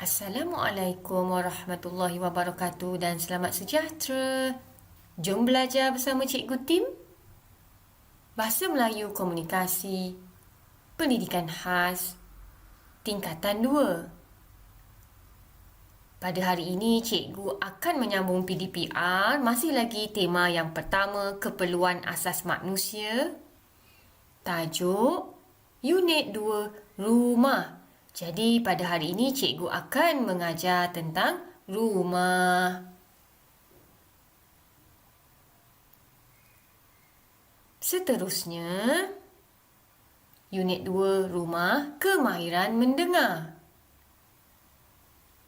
Assalamualaikum warahmatullahi wabarakatuh dan selamat sejahtera. Jom belajar bersama Cikgu Tim. Bahasa Melayu Komunikasi, Pendidikan Khas, Tingkatan 2. Pada hari ini, Cikgu akan menyambung PDPR, masih lagi tema yang pertama, keperluan asas manusia. Tajuk, Unit 2, Rumah. Jadi pada hari ini cikgu akan mengajar tentang rumah. Seterusnya, Unit 2 Rumah, Kemahiran Mendengar.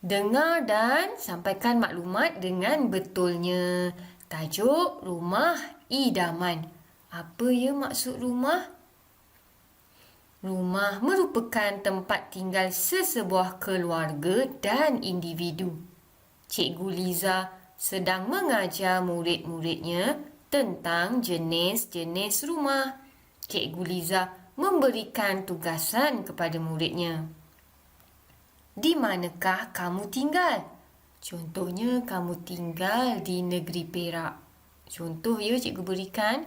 Dengar dan sampaikan maklumat dengan betulnya. Tajuk Rumah Idaman. Apa ya maksud rumah? Rumah merupakan tempat tinggal sesebuah keluarga dan individu. Cikgu Liza sedang mengajar murid-muridnya tentang jenis-jenis rumah. Cikgu Liza memberikan tugasan kepada muridnya. Di manakah kamu tinggal? Contohnya, kamu tinggal di negeri Perak. Contoh ya cikgu berikan.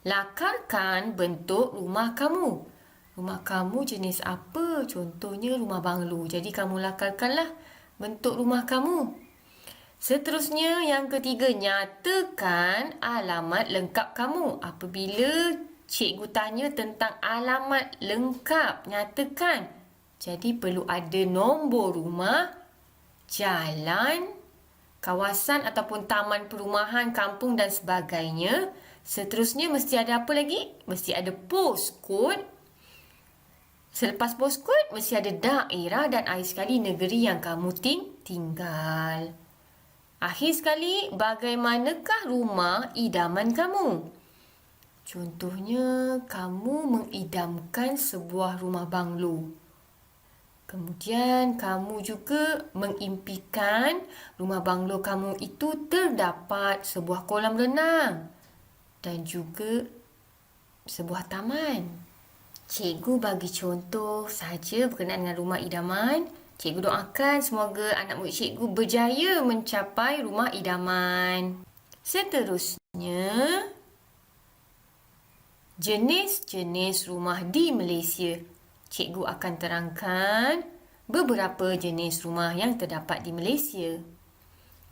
Lakarkan bentuk rumah kamu. Rumah kamu jenis apa? Contohnya rumah banglo. Jadi kamu lakarkanlah bentuk rumah kamu. Seterusnya yang ketiga, nyatakan alamat lengkap kamu. Apabila cikgu tanya tentang alamat lengkap, nyatakan. Jadi perlu ada nombor rumah, jalan, kawasan ataupun taman perumahan, kampung dan sebagainya. Seterusnya mesti ada apa lagi? Mesti ada postcode. Selepas postcode, mesti ada daerah dan akhir sekali negeri yang kamu tinggal. Akhir sekali, bagaimanakah rumah idaman kamu? Contohnya, kamu mengidamkan sebuah rumah banglo. Kemudian, kamu juga mengimpikan rumah banglo kamu itu terdapat sebuah kolam renang dan juga sebuah taman. Cikgu bagi contoh saja berkenaan dengan rumah idaman. Cikgu doakan semoga anak murid cikgu berjaya mencapai rumah idaman. Seterusnya, jenis-jenis rumah di Malaysia. Cikgu akan terangkan beberapa jenis rumah yang terdapat di Malaysia.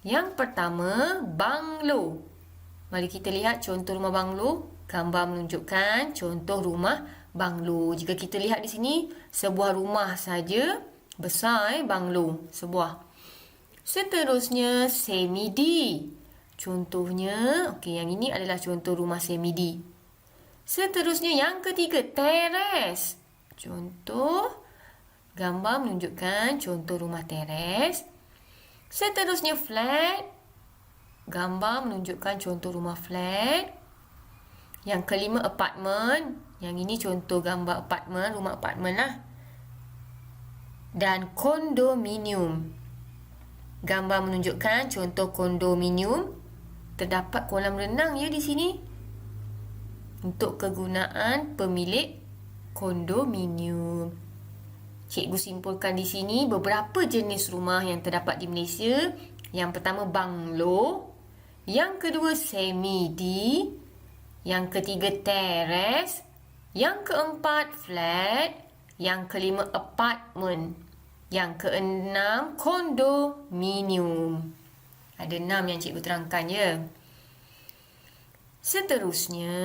Yang pertama, banglo. Mari kita lihat contoh rumah banglo. Gambar menunjukkan contoh rumah banglo. Jika kita lihat di sini, sebuah rumah saja besar banglo sebuah. Seterusnya, semi-D. Contohnya, yang ini adalah contoh rumah semi-D. Seterusnya, yang ketiga, teres. Contoh, gambar menunjukkan contoh rumah teres. Seterusnya, flat. Gambar menunjukkan contoh rumah flat. Yang kelima, apartmen. Yang ini contoh gambar apartmen, rumah apartmen lah. Dan kondominium. Gambar menunjukkan contoh kondominium. Terdapat kolam renang ya di sini. Untuk kegunaan pemilik kondominium. Cikgu simpulkan di sini beberapa jenis rumah yang terdapat di Malaysia. Yang pertama, banglo. Yang kedua, semi-D. Yang ketiga, teres. Yang keempat, flat. Yang kelima, apartmen. Yang keenam, kondominium. Ada 6 yang cikgu terangkan ya. Seterusnya,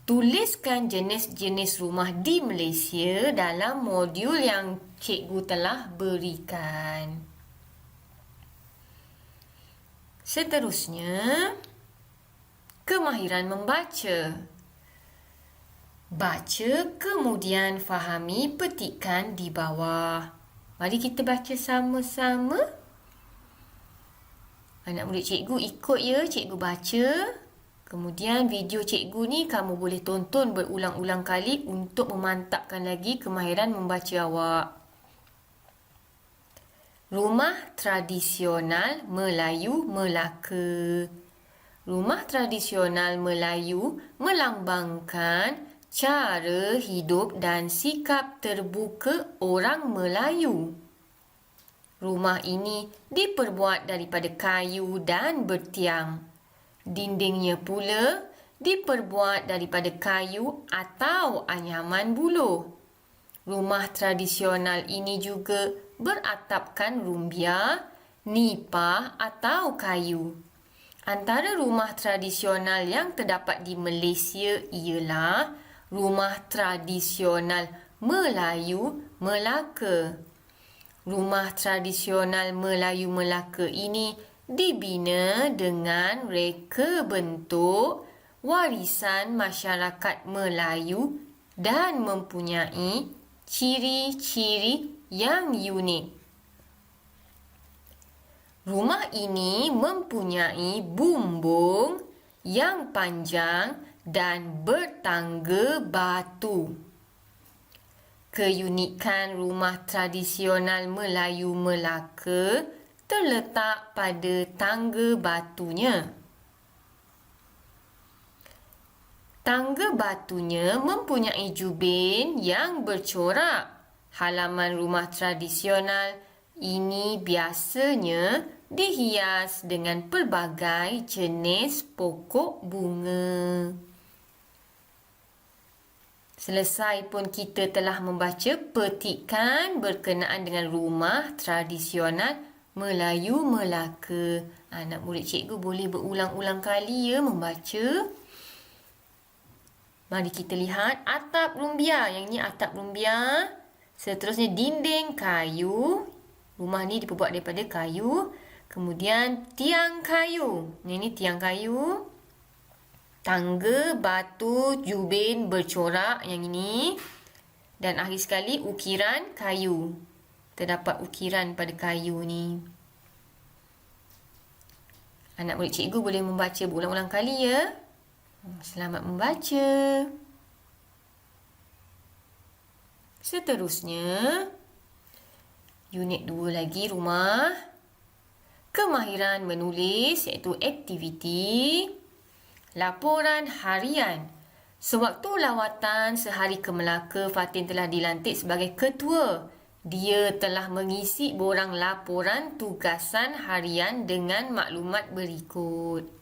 tuliskan jenis-jenis rumah di Malaysia dalam modul yang cikgu telah berikan. Seterusnya, kemahiran membaca. Baca, kemudian fahami petikan di bawah. Mari kita baca sama-sama. Anak murid cikgu ikut ya, cikgu baca. Kemudian video cikgu ni kamu boleh tonton berulang-ulang kali untuk memantapkan lagi kemahiran membaca awak. Rumah tradisional Melayu Melaka. Rumah tradisional Melayu melambangkan cara hidup dan sikap terbuka orang Melayu. Rumah ini diperbuat daripada kayu dan bertiang. Dindingnya pula diperbuat daripada kayu atau anyaman buluh. Rumah tradisional ini juga beratapkan rumbia, nipah atau kayu. Antara rumah tradisional yang terdapat di Malaysia ialah rumah tradisional Melayu Melaka. Rumah tradisional Melayu Melaka ini dibina dengan reka bentuk warisan masyarakat Melayu dan mempunyai ciri-ciri yang unik. Rumah ini mempunyai bumbung yang panjang dan bertangga batu. Keunikan rumah tradisional Melayu Melaka terletak pada tangga batunya. Tangga batunya mempunyai jubin yang bercorak. Halaman rumah tradisional ini biasanya dihias dengan pelbagai jenis pokok bunga. Selesai pun kita telah membaca petikan berkenaan dengan rumah tradisional Melayu Melaka. Anak murid cikgu boleh berulang-ulang kali ya membaca. Mari kita lihat atap rumbia. Yang ini atap rumbia. Seterusnya dinding kayu. Rumah ni diperbuat daripada kayu. Kemudian tiang kayu. Yang ini tiang kayu. Tangga, batu, jubin bercorak yang ini. Dan akhir sekali ukiran kayu. Terdapat ukiran pada kayu ni. Anak murid cikgu boleh membaca berulang-ulang kali ya. Selamat membaca. Seterusnya, unit 2 lagi rumah. Kemahiran menulis iaitu aktiviti. Laporan harian. Sewaktu lawatan sehari ke Melaka, Fatin telah dilantik sebagai ketua. Dia telah mengisi borang laporan tugasan harian dengan maklumat berikut.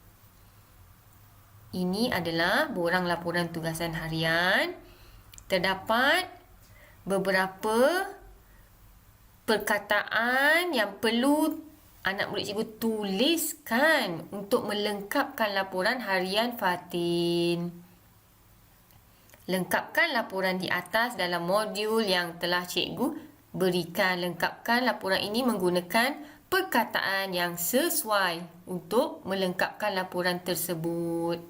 Ini adalah borang laporan tugasan harian. Terdapat beberapa perkataan yang perlu anak murid cikgu tuliskan untuk melengkapkan laporan harian Fatin. Lengkapkan laporan di atas dalam modul yang telah cikgu berikan. Lengkapkan laporan ini menggunakan perkataan yang sesuai untuk melengkapkan laporan tersebut.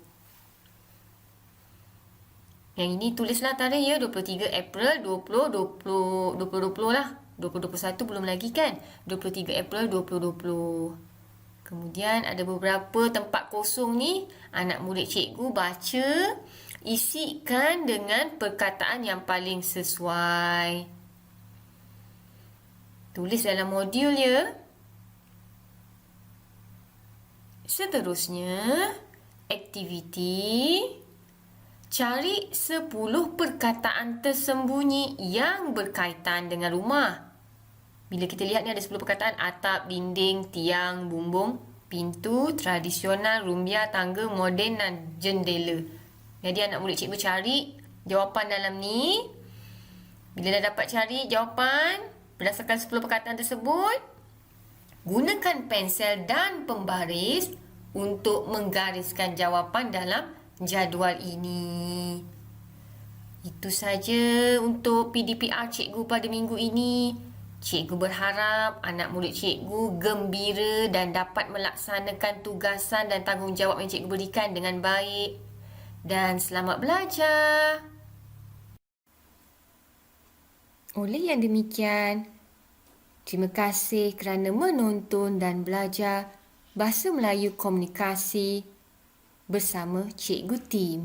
Yang ini tulislah tarikh ya, 23 April 2020 lah. 2021 belum lagi kan? 23 April 2020. Kemudian ada beberapa tempat kosong ni. Anak murid cikgu baca. Isikan dengan perkataan yang paling sesuai. Tulis dalam modul ya. Seterusnya, aktiviti. Cari 10 perkataan tersembunyi yang berkaitan dengan rumah. Bila kita lihat ni ada 10 perkataan. Atap, dinding, tiang, bumbung, pintu, tradisional, rumbia, tangga, moden dan jendela. Jadi anak murid cikgu cari jawapan dalam ni. Bila dah dapat cari jawapan berdasarkan 10 perkataan tersebut, gunakan pensel dan pembaris untuk menggariskan jawapan dalam jadual ini. Itu saja untuk PDPR cikgu pada minggu ini. Cikgu berharap anak murid cikgu gembira dan dapat melaksanakan tugasan dan tanggungjawab yang cikgu berikan dengan baik. Dan selamat belajar. Oleh yang demikian, terima kasih kerana menonton dan belajar Bahasa Melayu Komunikasi bersama Cikgu Tim.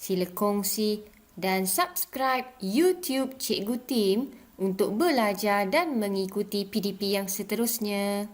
Sila kongsi dan subscribe YouTube Cikgu Tim untuk belajar dan mengikuti PDP yang seterusnya.